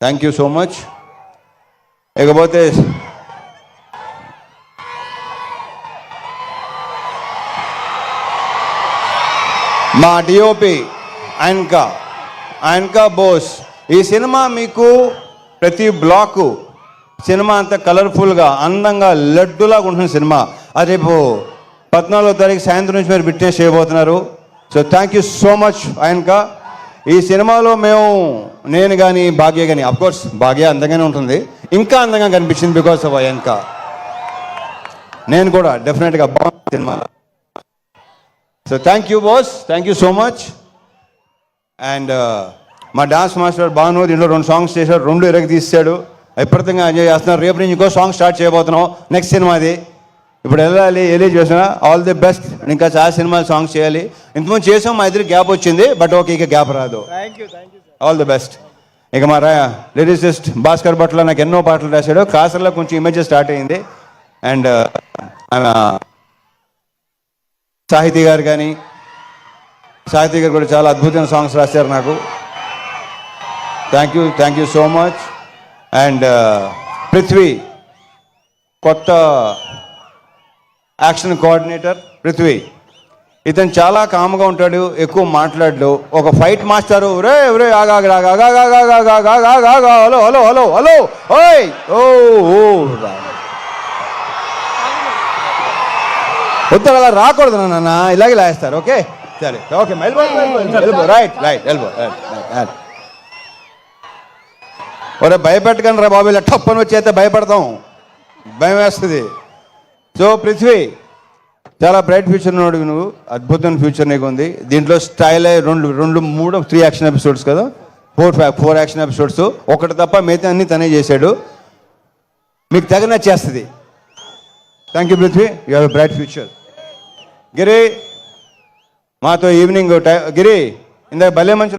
Thank you so much. ఇకపోతే మా DOP ఆయనకా Bose. ఈ సినిమా మీకు ప్రతి బ్లాకు సినిమా అంతా కలర్ఫుల్గా అందంగా లడ్డులాగా ఉంటుంది సినిమా. అది రేపు 14వ తారీఖు సాయంత్రం నుంచి మీరు విట్నెస్ చేయబోతున్నారు. So thank you so much ఆయనకా. ఈ సినిమాలో నేను కానీ భాగ్య కానీ, అఫ్కోర్స్ భాగ్య అందంగానే ఉంటుంది, ఇంకా అందంగా కనిపించింది బికాస్ ఆఫ్ ఆయనకా. నేను కూడా డెఫినెట్గా బాగుంది cinema. So thank you boss, thank you so much. And మా డాన్స్ మాస్టర్ భాను దీంట్లో 2 సాంగ్స్ చేశాడు, 2 ఇరగ తీసాడు, విపరీతంగా ఎంజాయ్ చేస్తున్నారు. రేపు నుంచి ఇంకో సాంగ్ స్టార్ట్ చేయబోతున్నాం, నెక్స్ట్ సినిమాది. ఇప్పుడు వెళ్ళాలి, చేసిన ఆల్ ది బెస్ట్. ఇంకా చాలా సినిమాలు సాంగ్స్ చేయాలి. ఇంతకుముందు చేసాం, మా ఇద్దరికి గ్యాప్ వచ్చింది, బట్ ఓకే ఇక గ్యాప్ రాదు. All the best. ఇక మా లిరిసిస్ట్ భాస్కర్ భట్ల నాకు ఎన్నో పాటలు రాశాడు. కాసర్లో కొంచెం ఇమేజ్ స్టార్ట్ అయింది. అండ్ సాహితీ గారు కూడా చాలా అద్భుతమైన సాంగ్స్ రాశారు నాకు. Thank you so much. And Prithvi, కొత్త యాక్షన్ కోఆర్డినేటర్ పృథ్వీ. ఇతను చాలా కామ్గా ఉంటాడు, ఎక్కువ మాట్లాడు. ఒక fight master, hello hello hello hello ఓయ్ ఓ ఉత్తర అలా రాకూడదు నాన్న, ఇలాగే లాగేస్తారు. ఓకే సరే, ఓకే రైట్ ఎల్బో. ఒరే భయపెట్టకండి రా బాబు, ఇలా టప్పని వచ్చేస్తే భయపడతాం, భయం వేస్తుంది. సో పృథ్వీ చాలా బ్రైట్ ఫ్యూచర్ ఉన్నాడు నువ్వు, అద్భుతమైన ఫ్యూచర్ నీకు ఉంది. దీంట్లో స్టైల్ 3 యాక్షన్ ఎపిసోడ్స్ కదా, 4 యాక్షన్ ఎపిసోడ్స్, ఒకటి తప్ప మిగతా అన్ని తనే చేశాడు. మీకు తెగ నచ్చేస్తుంది. Thank you Prithvi, you have a bright future. Giri మాతో ఈవినింగ్ గిరి ఇందాక భలే మంచి